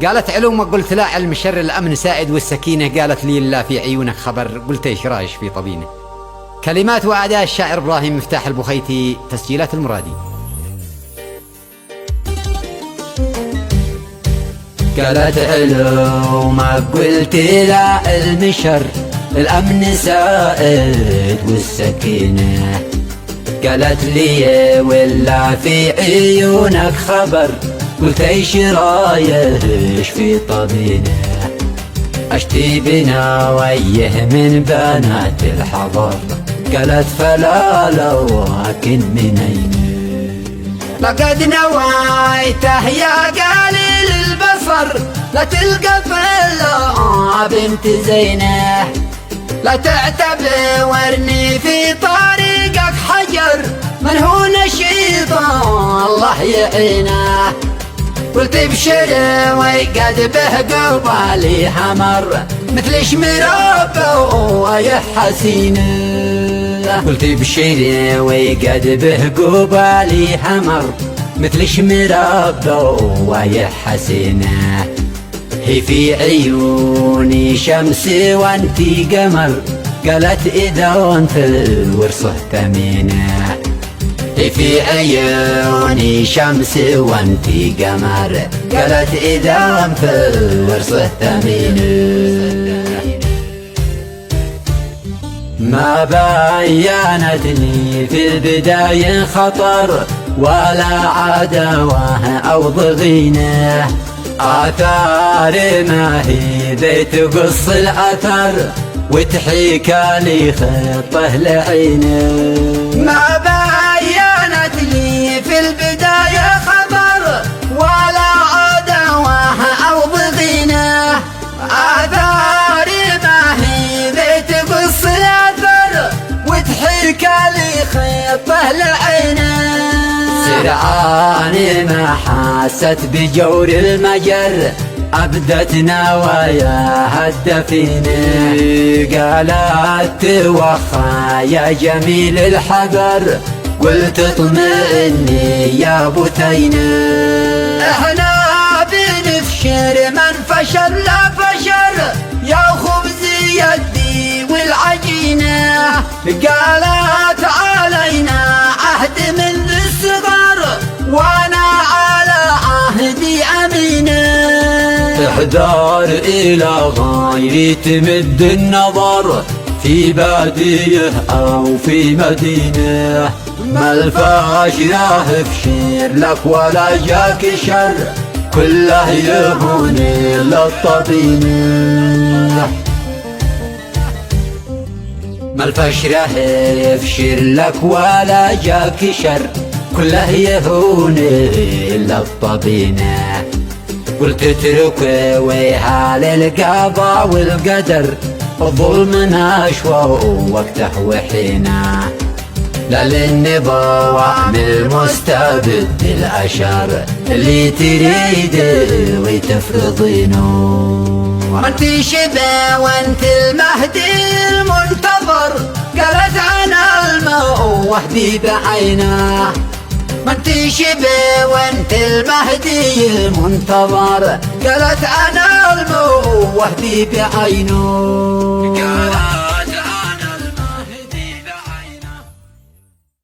قالت علومك، قلت لا علم الشر الأمن سائد والسكينة. قالت لي لا في عيونك خبر، قلت ايش رايش في طبينه. كلمات وأداء الشاعر إبراهيم مفتاح البخيتي، تسجيلات المرادي. قالت علومك، قلت لا علم الشر الأمن سائد والسكينة. قالت لي ولا في عيونك خبر، قلت ايش رايش في طبينه. اشتي بنا ويه من بنات الحضر، قالت فلا لكن من أين. لقد نويته يا قليل البصر، لا تلقى فلا بنت زينه. لا تعتبرني في طريقك حجر، من هو نشيط الله يعينه. قلت ابشر وقد به قبالي حمر، مثل شمراب ويا حسينه. قلت ابشر وقد به قبالي حمر، مثل شمراب ويا حسينه. هي في عيوني شمس وانتي قمر، قالت اذا انت الورصه ثمينه. هي في عيوني شمس وانتي قمر، قالت اذا انت الورصه ثمينه. ما بينتني في البداية خطر، ولا عداوة أو ضغينة. آثار ما هي ذي تقص الأثر، وتحيك لي خطه لعينه. ما بينت لي في البداية خبر، ولا عداوة أو ضغينة. آثار ما هي ذي تقص الأثر، وتحيك لي خطه لعينه. سرعان ما حست بجور المجر، أبدت نواياها الدفينة. قالت توخى يا جميل الحذر، قلت اطمئني يا بثينة. احنا بنفشر من فشر لا فشر، يا خبز يدي والعجينة. قالت علينا عهد من الصغر، وانا على عهدي امينه. احذر إلى غيري تمد النظر، في بادية أو في مدينة. ما الفاشرة افشر لك ولا جاك شر، كله يهون للطبينة. ما الفاشرة افشر لك ولا جاك شر، كله يهون للطبينة. قلت اترك ويها للقضاء والقدر، الظلم نشوى وقته وحينا. لا للنبوة من المستبد الأشر، اللي تريد وتفرضينه. انت شبه وانت المهدي المنتظر، قالت انا الموهدي بعينه. ما انت شبه وانت المهدي المنتظر، قالت انا الموهدي بعينه.